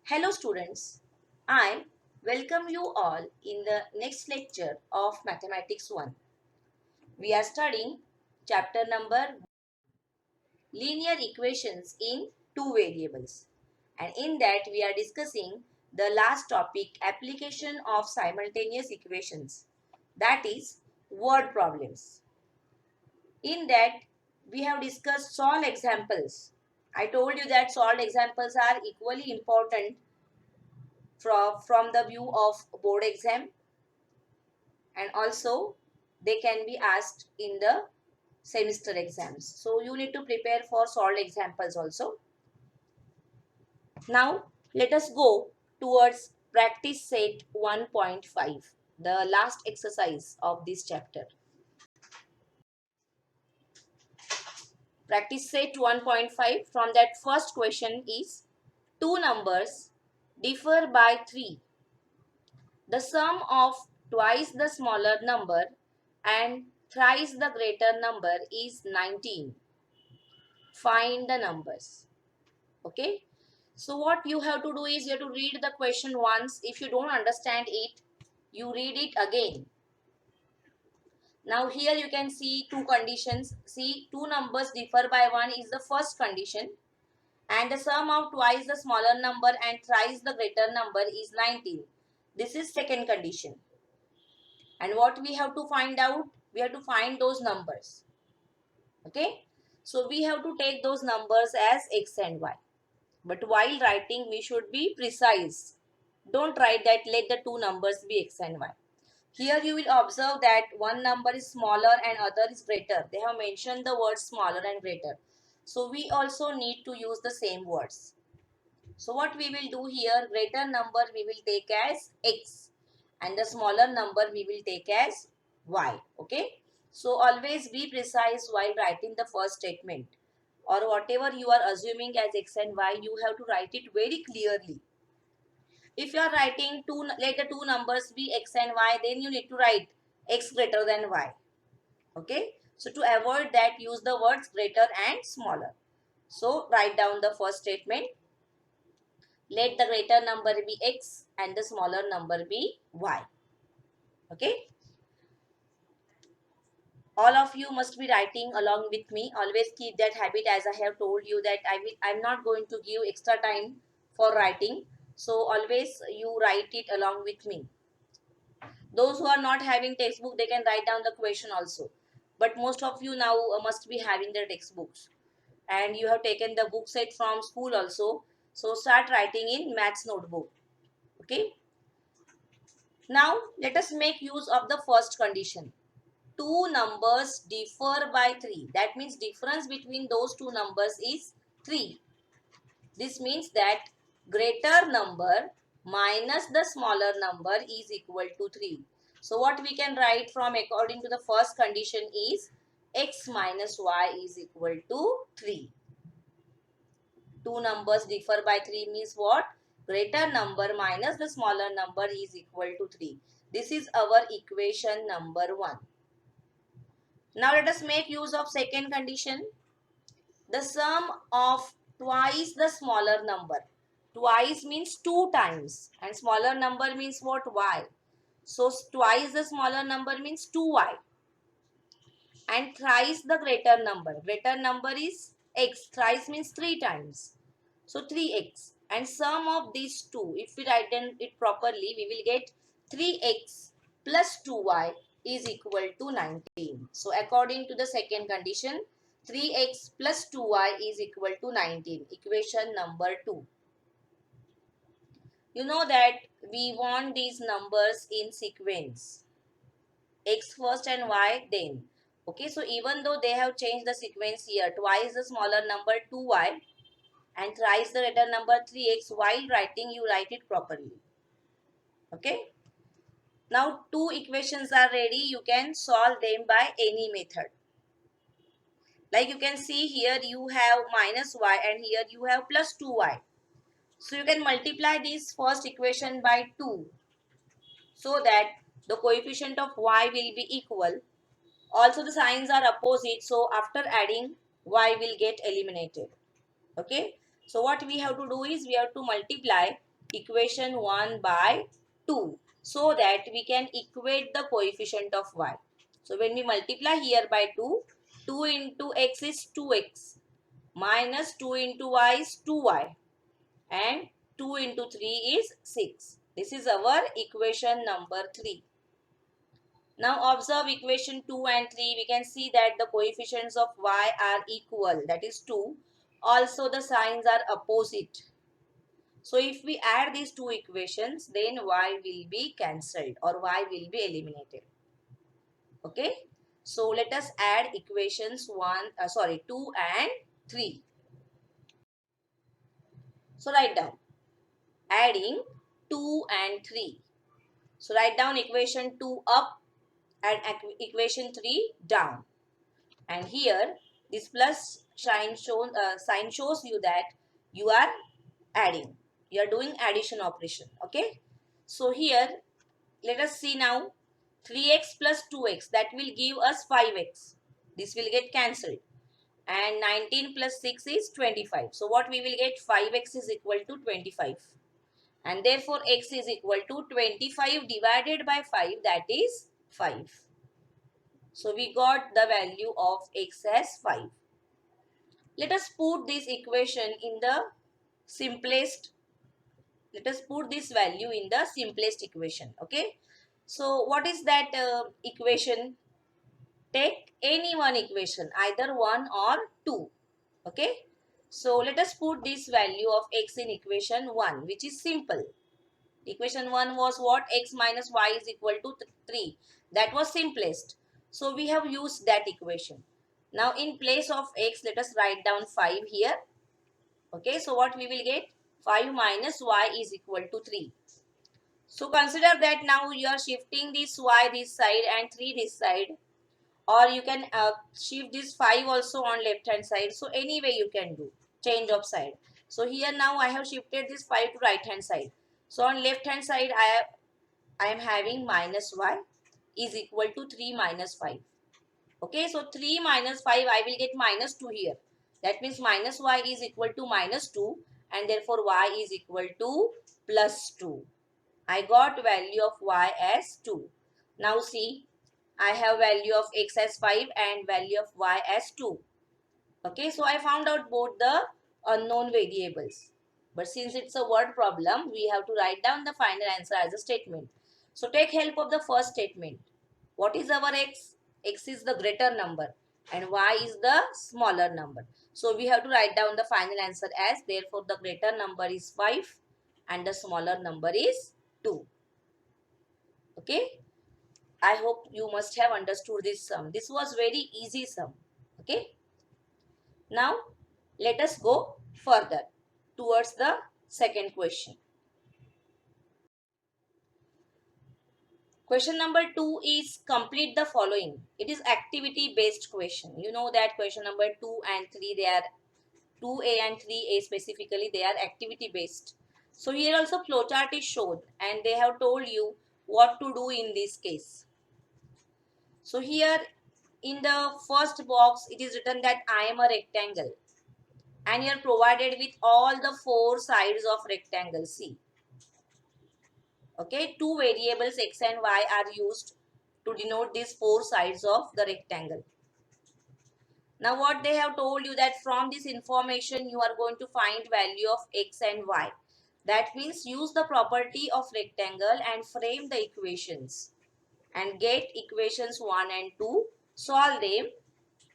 Hello students, I welcome you all in the next lecture of Mathematics 1. We are studying chapter number Linear Equations in Two Variables, and in that we are discussing the last topic, application of simultaneous equations, that is word problems. In that we have discussed solved examples. I told you that solved examples are equally important from the view of board exam, and also they can be asked in the semester exams. So you need to prepare for solved examples also. Now let us go towards practice set 1.5, the last exercise of this chapter. Practice set 1.5, from that first question is, two numbers differ by 3. The sum of twice the smaller number and thrice the greater number is 19. Find the numbers. Okay. So what you have to do is you have to read the question once. If you don't understand it, you read it again. Now here you can see two conditions. See, two numbers differ by 1 is the first condition. And the sum of twice the smaller number and thrice the greater number is 19. This is second condition. And what we have to find out? We have to find those numbers. Okay. So we have to take those numbers as x and y. But while writing, we should be precise. Don't write that let the two numbers be x and y. Here you will observe that one number is smaller and other is greater. They have mentioned the words smaller and greater. So we also need to use the same words. So what we will do here, greater number we will take as x and the smaller number we will take as y. Okay. So always be precise while writing the first statement, or whatever you are assuming as x and y, you have to write it very clearly. If you are writing let the two numbers be x and y, then you need to write x greater than y. Okay. So to avoid that, use the words greater and smaller. So write down the first statement. Let the greater number be x and the smaller number be y. Okay. All of you must be writing along with me. Always keep that habit, as I have told you that I'm not going to give extra time for writing. So always you write it along with me. Those who are not having textbook, they can write down the question also. But most of you now must be having their textbooks. And you have taken the book set from school also. So start writing in maths notebook. Okay. Now let us make use of the first condition. Two numbers differ by 3. That means difference between those two numbers is 3. This means that greater number minus the smaller number is equal to 3. So what we can write from according to the first condition is x minus y is equal to 3. Two numbers differ by 3 means what? Greater number minus the smaller number is equal to 3. This is our equation number 1. Now let us make use of second condition. The sum of twice the smaller number. Twice means 2 times and smaller number means what? Y. So twice the smaller number means 2y. And thrice the greater number. Greater number is x. Thrice means 3 times. So 3x. And sum of these two, if we write it properly, we will get 3x plus 2y is equal to 19. So according to the second condition, 3x plus 2y is equal to 19. Equation number 2. You know that we want these numbers in sequence. X first and y then. Okay, so even though they have changed the sequence here, twice the smaller number 2y and thrice the greater number 3x, while writing you write it properly. Okay. Now two equations are ready. You can solve them by any method. Like you can see here you have minus y and here you have plus 2y. So you can multiply this first equation by 2 so that the coefficient of y will be equal. Also the signs are opposite, so after adding y will get eliminated. Okay. So what we have to do is we have to multiply equation 1 by 2 so that we can equate the coefficient of y. So when we multiply here by 2, 2 into x is 2x minus 2 into y is 2y and 2 into 3 is 6. This is our equation number 3. Now observe equation 2 and 3. We can see that the coefficients of y are equal, that is 2. Also the signs are opposite. So if we add these two equations, then y will be cancelled or y will be eliminated. Okay. So let us add equations 2 and 3. So write down adding 2 and 3. So write down equation 2 up and equation 3 down. And here this plus sign shows you that you are adding. You are doing addition operation. Okay. So here let us see now 3x plus 2x, that will give us 5x. This will get cancelled. And 19 plus 6 is 25. So what we will get, 5x is equal to 25. And therefore x is equal to 25 divided by 5, that is 5. So we got the value of x as 5. Let us put this equation in the simplest. Let us put this value in the simplest equation. Okay. So what is that equation? Take any one equation, either 1 or 2. Okay. So let us put this value of x in equation 1, which is simple. Equation 1 was what? X minus y is equal to 3. That was simplest. So we have used that equation. Now in place of x, let us write down 5 here. Okay. So what we will get? 5 minus y is equal to 3. So consider that now you are shifting this y this side and 3 this side. Or you can shift this 5 also on left hand side. So anyway you can do change of side. So here now I have shifted this 5 to right hand side. So on left hand side I am having minus y is equal to 3 minus 5. Okay, so 3 minus 5 I will get minus 2 here. That means minus y is equal to minus 2 and therefore y is equal to plus 2. I got value of y as 2. Now see, I have value of x as 5 and value of y as 2. Okay, so I found out both the unknown variables. But since it's a word problem, we have to write down the final answer as a statement. So take help of the first statement. What is our x? X is the greater number and y is the smaller number. So we have to write down the final answer as, therefore the greater number is 5 and the smaller number is 2. Okay. I hope you must have understood this sum. This was very easy sum. Okay. Now, let us go further towards the second question. Question number 2 is complete the following. It is activity based question. You know that question number 2 and 3, they are 2A and 3A specifically, they are activity based. So here also flowchart is shown and they have told you what to do in this case. So here in the first box, it is written that I am a rectangle and you are provided with all the 4 sides of rectangle. See, okay, 2 variables x and y are used to denote these 4 sides of the rectangle. Now what they have told you, that from this information you are going to find value of x and y. That means use the property of rectangle and frame the equations and get equations 1 and 2, solve them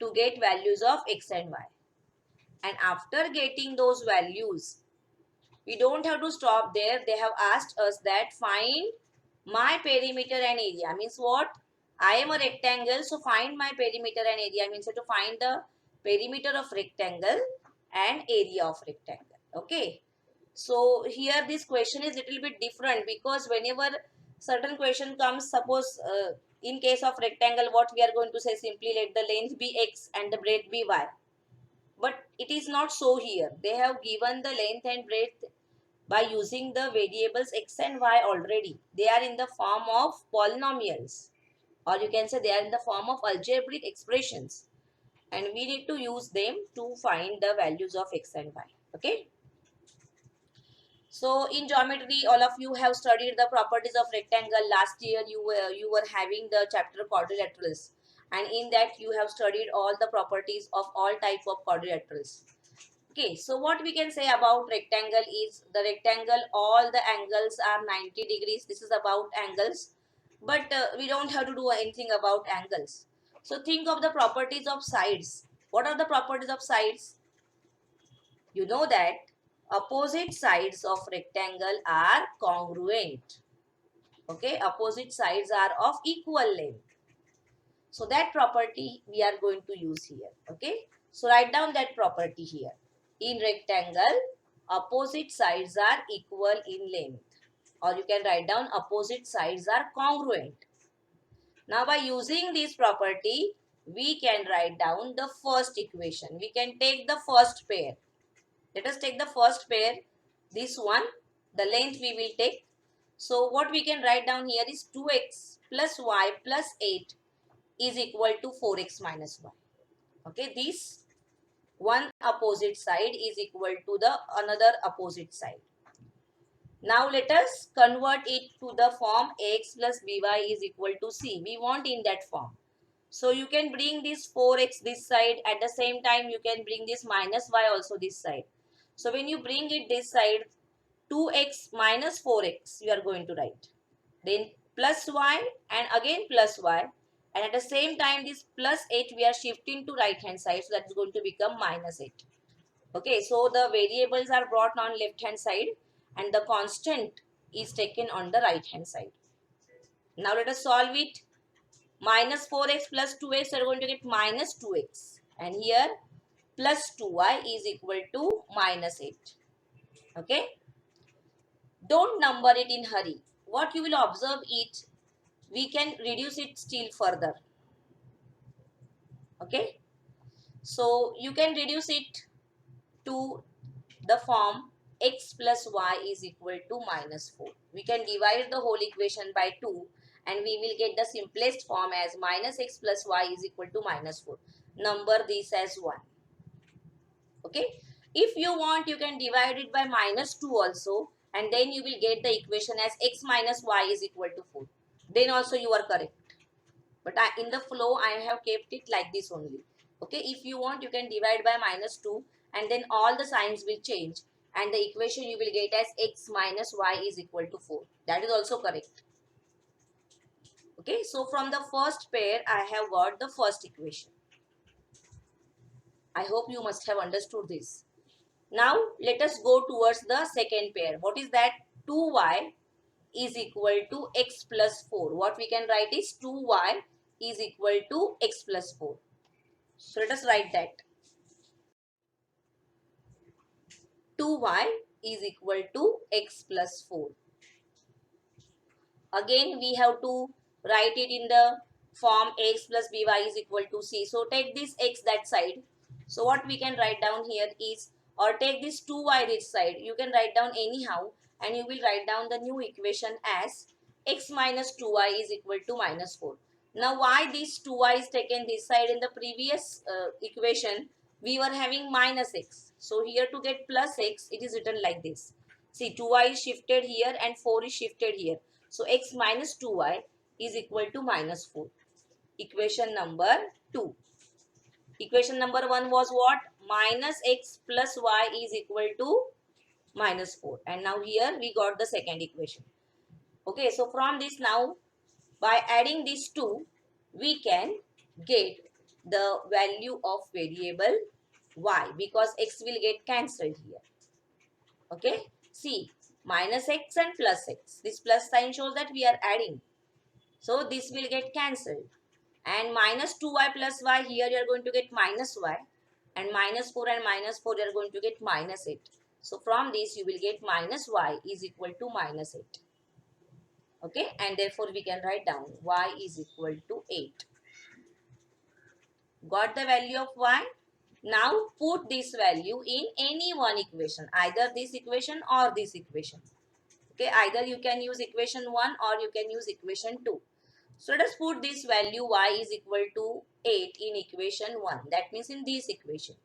to get values of x and y. And after getting those values, we don't have to stop there. They have asked us that find my perimeter and area. Means what? I am a rectangle, so find my perimeter and area. Means to find the perimeter of rectangle and area of rectangle. Okay. So here this question is little bit different, because whenever certain question comes, suppose in case of rectangle, what we are going to say, simply let the length be x and the breadth be y. But it is not so here. They have given the length and breadth by using the variables x and y already. They are in the form of polynomials, or you can say they are in the form of algebraic expressions, and we need to use them to find the values of x and y. Okay. So in geometry, all of you have studied the properties of rectangle. Last year you were having the chapter quadrilaterals, and in that you have studied all the properties of all type of quadrilaterals. Okay, so what we can say about rectangle is the rectangle, all the angles are 90 degrees. This is about angles, but we don't have to do anything about angles. So think of the properties of sides. What are the properties of sides? You know that opposite sides of rectangle are congruent. Okay, opposite sides are of equal length. So that property we are going to use here. Okay, so write down that property here. In rectangle, opposite sides are equal in length, or you can write down opposite sides are congruent. Now by using this property, we can write down the first equation. We can take the first pair. Let us take the first pair, this one, the length we will take. So what we can write down here is 2x plus y plus 8 is equal to 4x minus y. Okay, this one opposite side is equal to the another opposite side. Now let us convert it to the form x plus by is equal to c. We want in that form. So you can bring this 4x this side. At the same time, you can bring this minus y also this side. So when you bring it this side, 2x minus 4x you are going to write. Then plus y and again plus y. And at the same time, this plus 8 we are shifting to right hand side. So that is going to become minus 8. Okay, so the variables are brought on left hand side and the constant is taken on the right hand side. Now let us solve it. Minus 4x plus 2x, we are going to get minus 2x. And here plus 2y is equal to minus 8. Okay. Don't number it in hurry. What you will observe it, we can reduce it still further. Okay. So you can reduce it to the form x plus y is equal to minus 4. We can divide the whole equation by 2 and we will get the simplest form as minus x plus y is equal to minus 4. Number this as 1. Okay. If you want, you can divide it by minus 2 also, and then you will get the equation as x minus y is equal to 4. Then also you are correct. But in the flow, I have kept it like this only. Okay. If you want, you can divide by minus 2 and then all the signs will change. And the equation you will get as x minus y is equal to 4. That is also correct. Okay. So from the first pair, I have got the first equation. I hope you must have understood this. Now let us go towards the second pair. What is that? 2y is equal to x plus 4. What we can write is 2y is equal to x plus 4. So let us write that. 2y is equal to x plus 4. Again we have to write it in the form x plus by is equal to c. So take this x that side. So what we can write down here is, or take this 2y this side. You can write down anyhow and you will write down the new equation as x minus 2y is equal to minus 4. Now why this 2y is taken this side? In the previous equation we were having minus x. So here to get plus x, it is written like this. See, 2y is shifted here and 4 is shifted here. So x minus 2y is equal to minus 4. Equation number 2. Equation number 1 was what? Minus x plus y is equal to minus 4. And now here we got the second equation. Okay, so from this now, by adding these two, we can get the value of variable y because x will get cancelled here. Okay, see, minus x and plus x. This plus sign shows that we are adding. So this will get cancelled. And minus 2y plus y, here you are going to get minus y. And minus 4 and minus 4 you are going to get minus 8. So from this you will get minus y is equal to minus 8. Okay, and therefore we can write down y is equal to 8. Got the value of y? Now put this value in any one equation, either this equation or this equation. Okay, either you can use equation 1 or you can use equation 2. So let us put this value y is equal to 8 in equation 1. That means in this equation.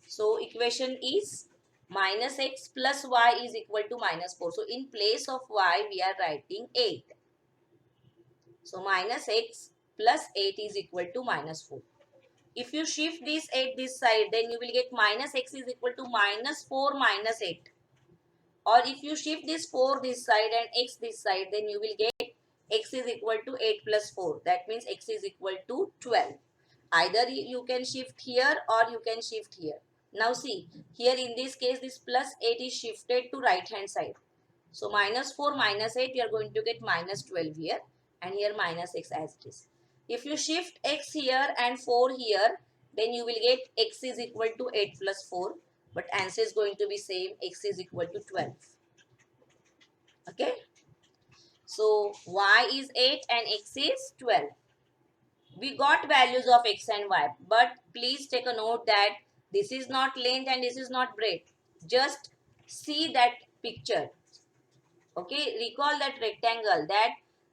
So equation is minus x plus y is equal to minus 4. So in place of y, we are writing 8. So minus x plus 8 is equal to minus 4. If you shift this 8 this side, then you will get minus x is equal to minus 4 minus 8. Or if you shift this 4 this side and x this side, then you will get x is equal to 8 plus 4. That means x is equal to 12. Either you can shift here or you can shift here. Now see, here in this case, this plus 8 is shifted to right hand side. So minus 4 minus 8, you are going to get minus 12 here, and here minus x as it is. If you shift x here and 4 here, then you will get x is equal to 8 plus 4. But answer is going to be same, x is equal to 12. Okay. So y is 8 and x is 12. We got values of x and y, but please take a note that this is not length and this is not breadth. Just see that picture. Okay, recall that rectangle, that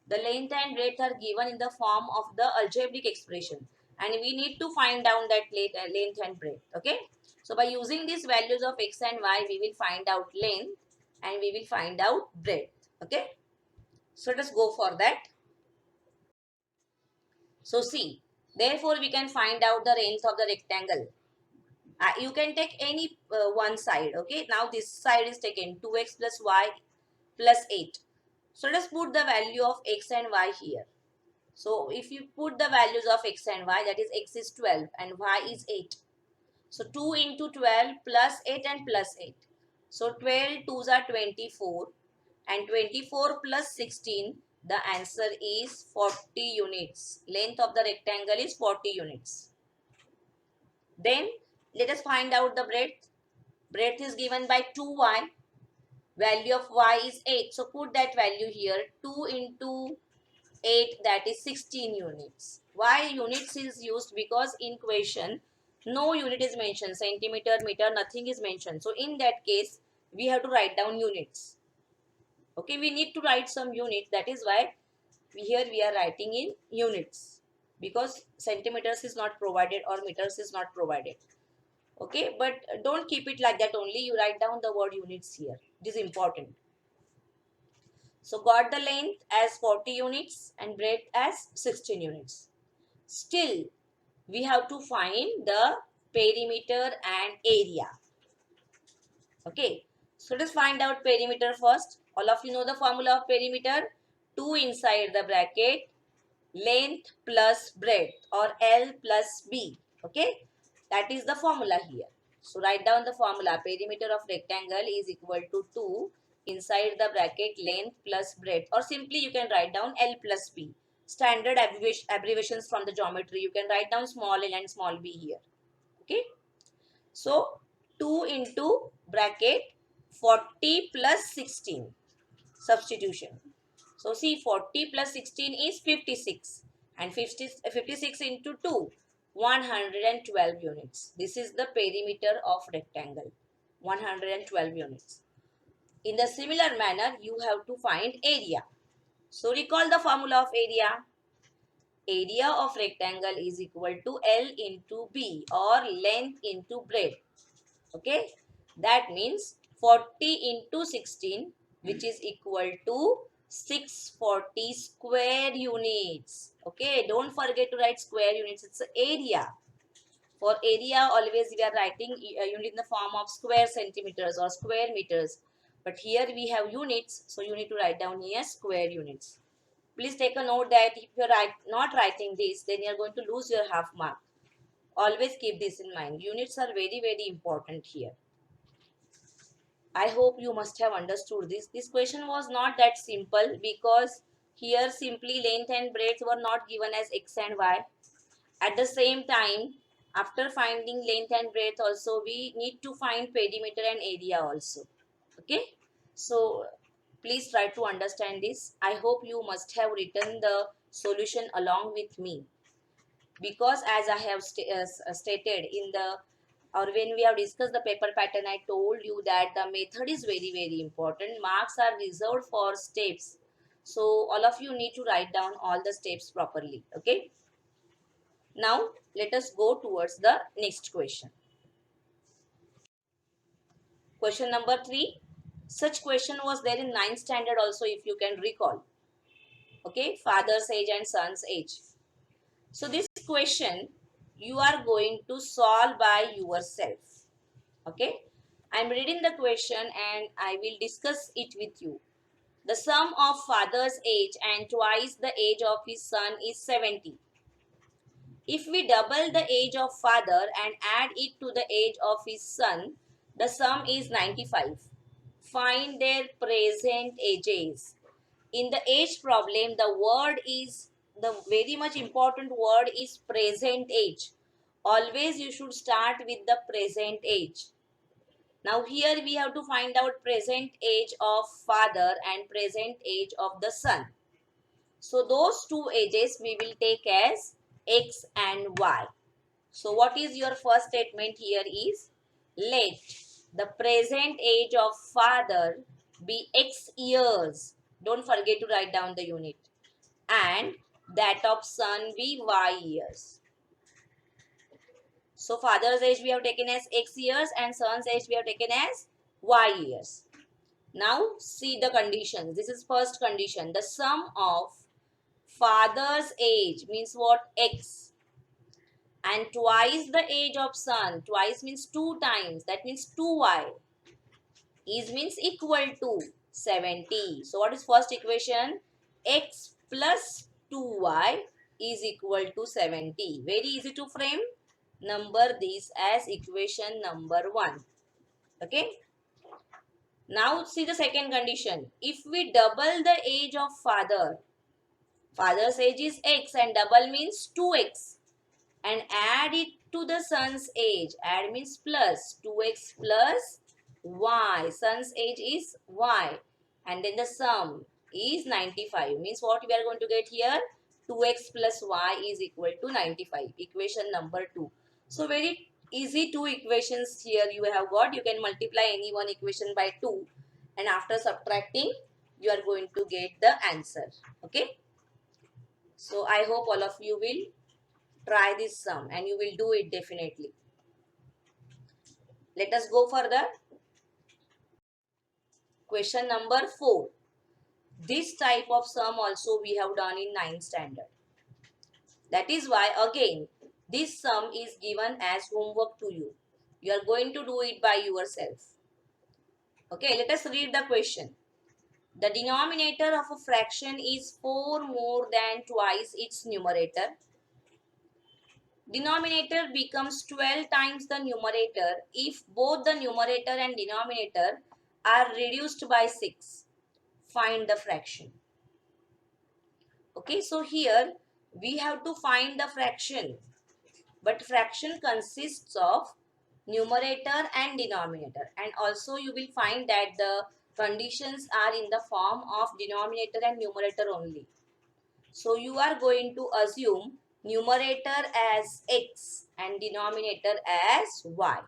the length and breadth are given in the form of the algebraic expression, and we need to find down that length and breadth. Okay, so by using these values of x and y, we will find out length and we will find out breadth. Okay, so let us go for that. So see, therefore we can find out the length of the rectangle. You can take any one side. Okay, now this side is taken 2x plus y plus 8. So let's put the value of x and y here. So if you put the values of x and y, that is x is 12 and y is 8. So 2 into 12 plus 8 and plus 8. So 12 2s are 24 and 24 plus 16, the answer is 40 units. Length of the rectangle is 40 units. Then let us find out the breadth. Breadth is given by 2y. Value of y is 8. So put that value here. 2 into 8, that is 16 units. Why units is used? Because in question no unit is mentioned. Centimeter, meter, nothing is mentioned. So in that case we have to write down units. Okay, we need to write some units. That is why here we are writing in units, because centimeters is not provided or meters is not provided. Okay, but don't keep it like that only. You write down the word units here. It is important. So got the length as 40 units and breadth as 16 units. Still, we have to find the perimeter and area. Okay, so let's find out perimeter first. All of you know the formula of perimeter. 2 inside the bracket, length plus breadth, or L plus B. Okay, that is the formula here. So write down the formula. Perimeter of rectangle is equal to 2 inside the bracket, length plus breadth, or simply you can write down L plus B. Standard abbreviations from the geometry. You can write down small l and small b here. Okay, so 2 into bracket 40 plus 16. Substitution. So see, 40 plus 16 is 56 and 56 into 2, 112 units. This is the perimeter of rectangle, 112 units. In the similar manner, you have to find area. So recall the formula of area. Area of rectangle is equal to L into B, or length into breadth. Okay, that means 40 into 16, which is equal to 640 square units. Okay, don't forget to write square units. It's area. For area, always we are writing unit in the form of square centimeters or square meters. But here we have units, so you need to write down here square units. Please take a note that if you are not writing this, then you are going to lose your half mark. Always keep this in mind. Units are very, very important here. I hope you must have understood this. This question was not that simple, because here simply length and breadth were not given as x and y. At the same time, after finding length and breadth also, we need to find perimeter and area also. Okay. So please try to understand this. I hope you must have written the solution along with me, because as I have stated in the, or when we have discussed the paper pattern, I told you that the method is very, very important. Marks are reserved for steps. So all of you need to write down all the steps properly. Okay. Now let us go towards the next question. Question number 3. Such question was there in 9th standard also, if you can recall. Okay, father's age and son's age. So this question you are going to solve by yourself. Okay, I am reading the question and I will discuss it with you. The sum of father's age and twice the age of his son is 70. If we double the age of father and add it to the age of his son, the sum is 95. Find their present ages. In the age problem, the very much important word is present age. Always you should start with the present age. Now here we have to find out present age of father and present age of the son. So those two ages we will take as X and Y. So what is your first statement here is, let the present age of father be X years. Don't forget to write down the unit. And that of son be Y years. So father's age we have taken as X years and son's age we have taken as Y years. Now see the conditions. This is first condition. The sum of father's age means what? X. And twice the age of son. Twice means 2 times. That means 2y. Is means equal to 70. So what is first equation? X plus 2y is equal to 70. Very easy to frame. Number this as equation number 1. Okay. Now see the second condition. If we double the age of father, father's age is X and double means 2x, and add it to the son's age. Add means plus 2x plus y. Son's age is y. And then the sum is 95. Means what we are going to get here? 2x plus y is equal to 95. Equation number 2. So very easy 2 equations here you have got. You can multiply any one equation by 2. And after subtracting, you are going to get the answer. Okay. So I hope all of you will try this sum and you will do it definitely. Let us go further. Question number 4. This type of sum also we have done in 9th standard. That is why again this sum is given as homework to you. You are going to do it by yourself. Okay, let us read the question. The denominator of a fraction is 4 more than twice its numerator. Denominator becomes 12 times the numerator if both the numerator and denominator are reduced by 6. Find the fraction. Okay, so here we have to find the fraction. But fraction consists of numerator and denominator. And also you will find that the conditions are in the form of denominator and numerator only. So you are going to assume numerator as x and denominator as y.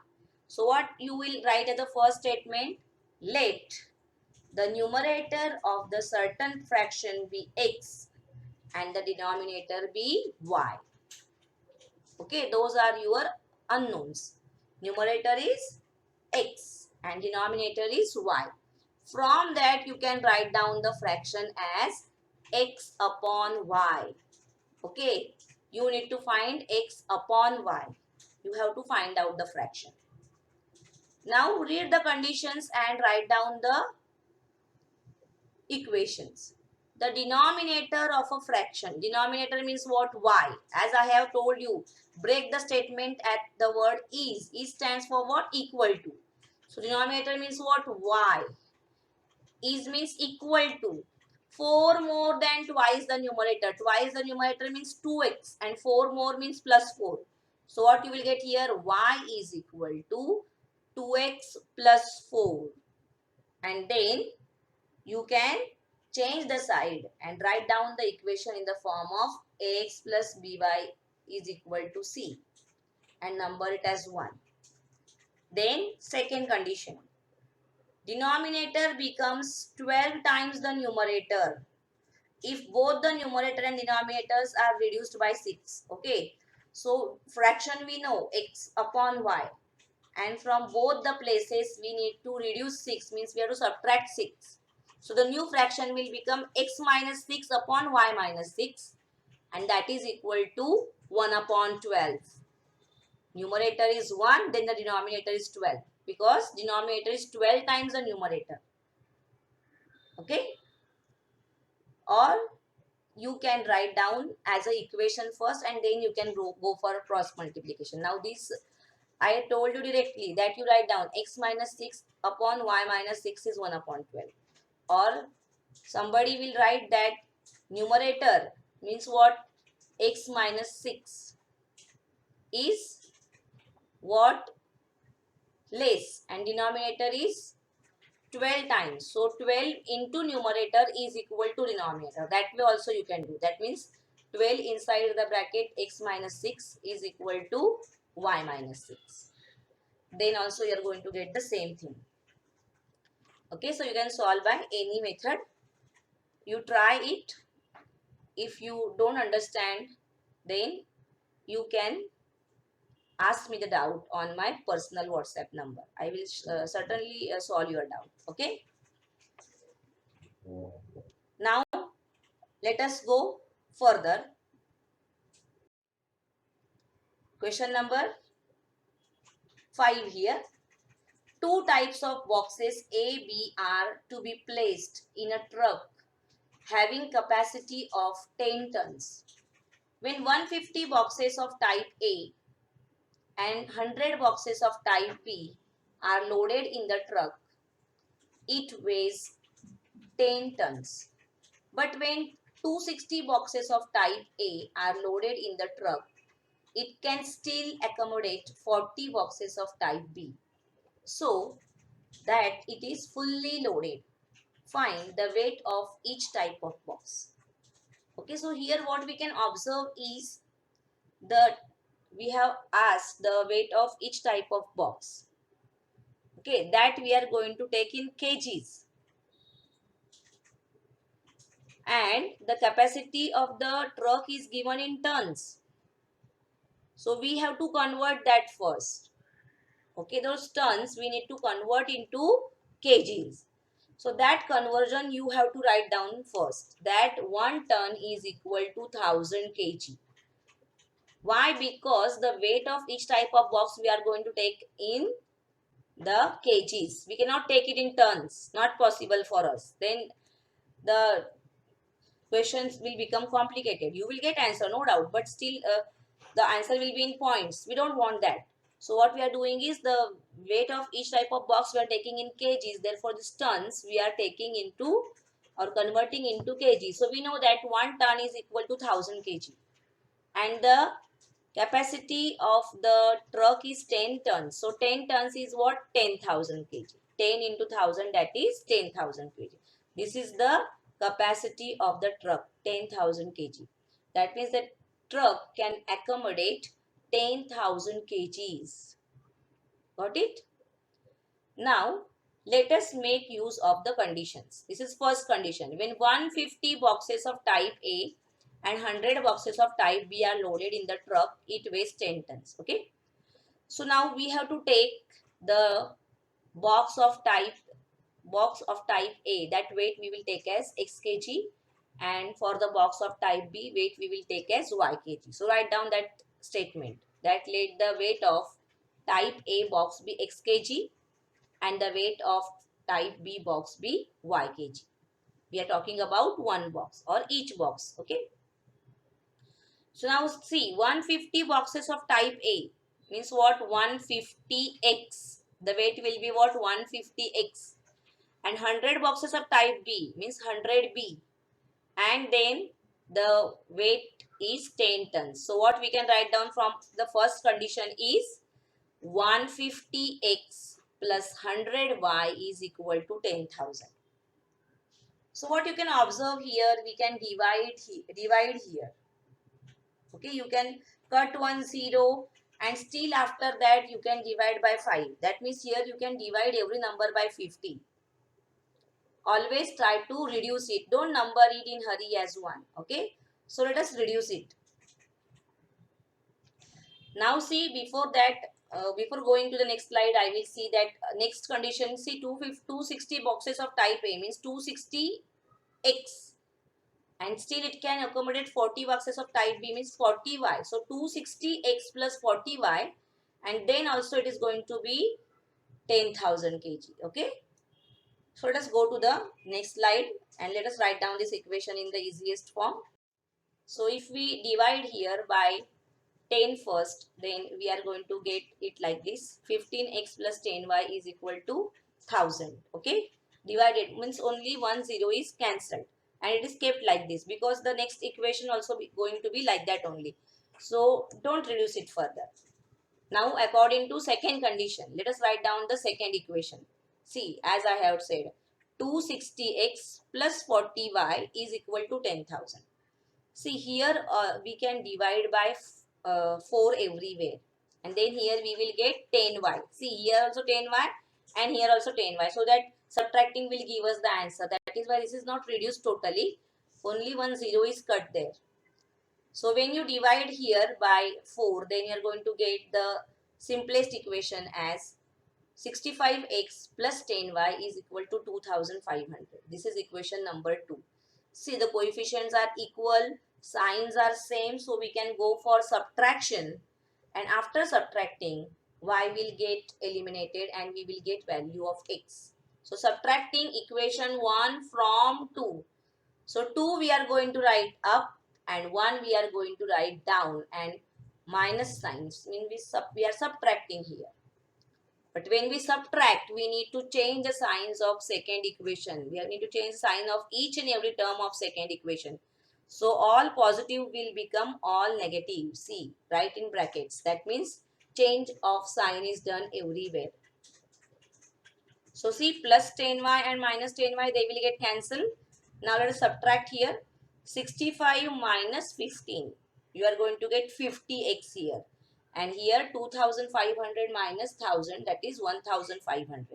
So what you will write as the first statement? Let the numerator of the certain fraction be x and the denominator be y. Okay, those are your unknowns. Numerator is x and denominator is y. From that you can write down the fraction as x upon y. Okay, you need to find x upon y. You have to find out the fraction. Now read the conditions and write down the equations. The denominator of a fraction. Denominator means what? Y. As I have told you, break the statement at the word is. Is stands for what? Equal to. So denominator means what? Y. Is means equal to. 4 more than twice the numerator. Twice the numerator means 2x and 4 more means plus 4. So what you will get here? Y is equal to 2x plus 4. And then you can change the side and write down the equation in the form of ax plus by is equal to c and number it as 1. Then second condition. Denominator becomes 12 times the numerator if both the numerator and denominators are reduced by 6. Okay. So fraction we know x upon y and from both the places we need to reduce 6, means we have to subtract 6. So the new fraction will become x minus 6 upon y minus 6, and that is equal to 1 upon 12. Numerator is 1, then the denominator is 12, because denominator is 12 times the numerator. Okay? Or you can write down as an equation first and then you can go for a cross multiplication. Now this I told you directly that you write down x minus 6 upon y minus 6 is 1 upon 12. Or somebody will write that numerator means what? X minus 6 is what? Less, and denominator is 12 times. So 12 into numerator is equal to denominator. That way also you can do. That means 12 inside the bracket x minus 6 is equal to y minus 6. Then also you are going to get the same thing. Okay, so you can solve by any method. You try it. If you don't understand, then you can ask me the doubt on my personal WhatsApp number. I will certainly solve your doubt. Okay. Now let us go further. Question number 5 here. Two types of boxes A, B are to be placed in a truck having capacity of 10 tons. When 150 boxes of type A and 100 boxes of type B are loaded in the truck, it weighs 10 tons. But when 260 boxes of type A are loaded in the truck, it can still accommodate 40 boxes of type B, so that it is fully loaded. Find the weight of each type of box. Okay, so here what we can observe is we have asked the weight of each type of box. Okay, that we are going to take in kgs. And the capacity of the truck is given in tons. So we have to convert that first. Okay, those tons we need to convert into kgs. So that conversion you have to write down first. That 1 ton is equal to 1000 kg. Why? Because the weight of each type of box we are going to take in the kgs. We cannot take it in tons. Not possible for us. Then the questions will become complicated. You will get answer, no doubt, but still the answer will be in points. We don't want that. So what we are doing is the weight of each type of box we are taking in kgs. Therefore, this tons we are taking into or converting into kg. So we know that 1 ton is equal to 1000 kg. And the capacity of the truck is 10 tons. So 10 tons is what? 10,000 kg. 10 into 1000, that is 10,000 kg. This is the capacity of the truck, 10,000 kg. That means the truck can accommodate 10,000 kgs. Got it? Now, let us make use of the conditions. This is first condition. When 150 boxes of type A and 100 boxes of type B are loaded in the truck, it weighs 10 tons. Okay. So now we have to take the box of type A. That weight we will take as x kg, and for the box of type B, weight we will take as y kg. So write down that statement, that let the weight of type A box be x kg and the weight of type B box be y kg. We are talking about one box or each box. Okay. So now see, 150 boxes of type A means what? 150x. The weight will be what? 150x. And 100 boxes of type B means 100b. And then the weight is 10 tons. So what we can write down from the first condition is 150x plus 100y is equal to 10,000. So what you can observe here, we can divide here. Okay, you can cut 1 0 and still after that you can divide by 5. That means here you can divide every number by 50. Always try to reduce it. Don't number it in hurry as 1. Okay, so let us reduce it. Now see, before that before going to the next slide, I will see that next condition. See, 260 boxes of type A means 260x, and still it can accommodate 40 boxes of type B means 40y. So 260x plus 40y, and then also it is going to be 10,000 kg. Okay. So let us go to the next slide and let us write down this equation in the easiest form. So if we divide here by 10 first, then we are going to get it like this. 15x plus 10y is equal to 1000. Okay. Divided means only 1 0 is cancelled, and it is kept like this because the next equation also going to be like that only. So don't reduce it further. Now according to second condition, let us write down the second equation. See, as I have said, 260x plus 40y is equal to 10,000. See here we can divide by 4 everywhere, and then here we will get 10y. See here also 10y and here also 10y. So that subtracting will give us the answer. That is why this is not reduced totally. Only 1 0 is cut there. So when you divide here by 4, then you are going to get the simplest equation as 65x plus 10y is equal to 2500. This is equation number 2. See, the coefficients are equal, signs are same, so we can go for subtraction, and after subtracting, y will get eliminated and we will get value of x. So subtracting equation 1 from 2. So 2 we are going to write up and 1 we are going to write down, and minus signs mean we are subtracting here. But when we subtract, we need to change the signs of second equation. We need to change the sign of each and every term of second equation. So all positive will become all negative. See, right in brackets. That means change of sign is done everywhere. So see, plus 10y and minus 10y, they will get cancelled. Now let us subtract here. 65 minus 15. You are going to get 50x here. And here 2500 minus 1000, that is 1500.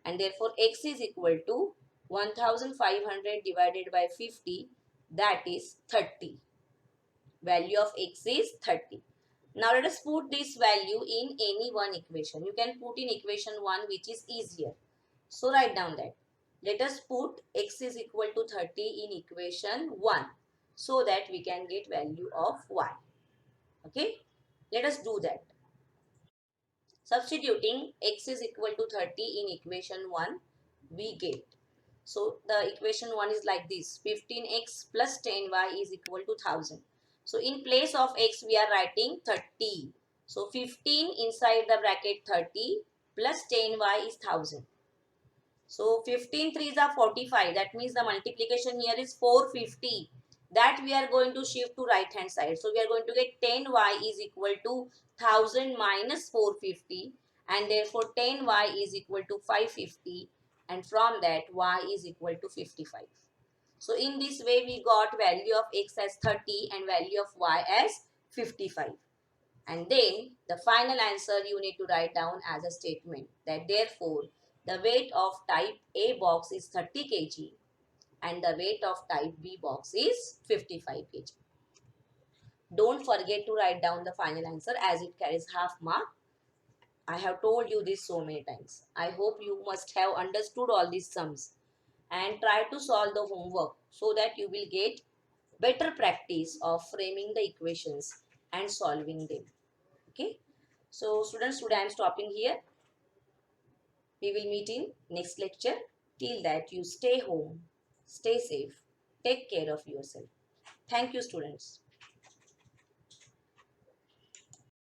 And therefore x is equal to 1500 divided by 50, that is 30. Value of x is 30. Now let us put this value in any one equation. You can put in equation 1, which is easier. So write down that. Let us put x is equal to 30 in equation 1 so that we can get value of y. Okay. Let us do that. Substituting x is equal to 30 in equation 1, we get. So the equation 1 is like this. 15x plus 10y is equal to 1000. So in place of x we are writing 30. So 15 inside the bracket 30 plus 10y is 1000. So 15 3s are 45. That means the multiplication here is 450. That we are going to shift to right hand side. So we are going to get 10y is equal to 1000 minus 450, and therefore 10y is equal to 550, and from that y is equal to 55. So in this way we got value of x as 30 and value of y as 55. And then the final answer you need to write down as a statement that therefore the weight of type A box is 30 kg and the weight of type B box is 55 kg. Don't forget to write down the final answer as it carries half mark. I have told you this so many times. I hope you must have understood all these sums and try to solve the homework so that you will get better practice of framing the equations and solving them. Okay. So students, today I am stopping here. We will meet in next lecture. Till that, you stay home, stay safe, take care of yourself. Thank you, students.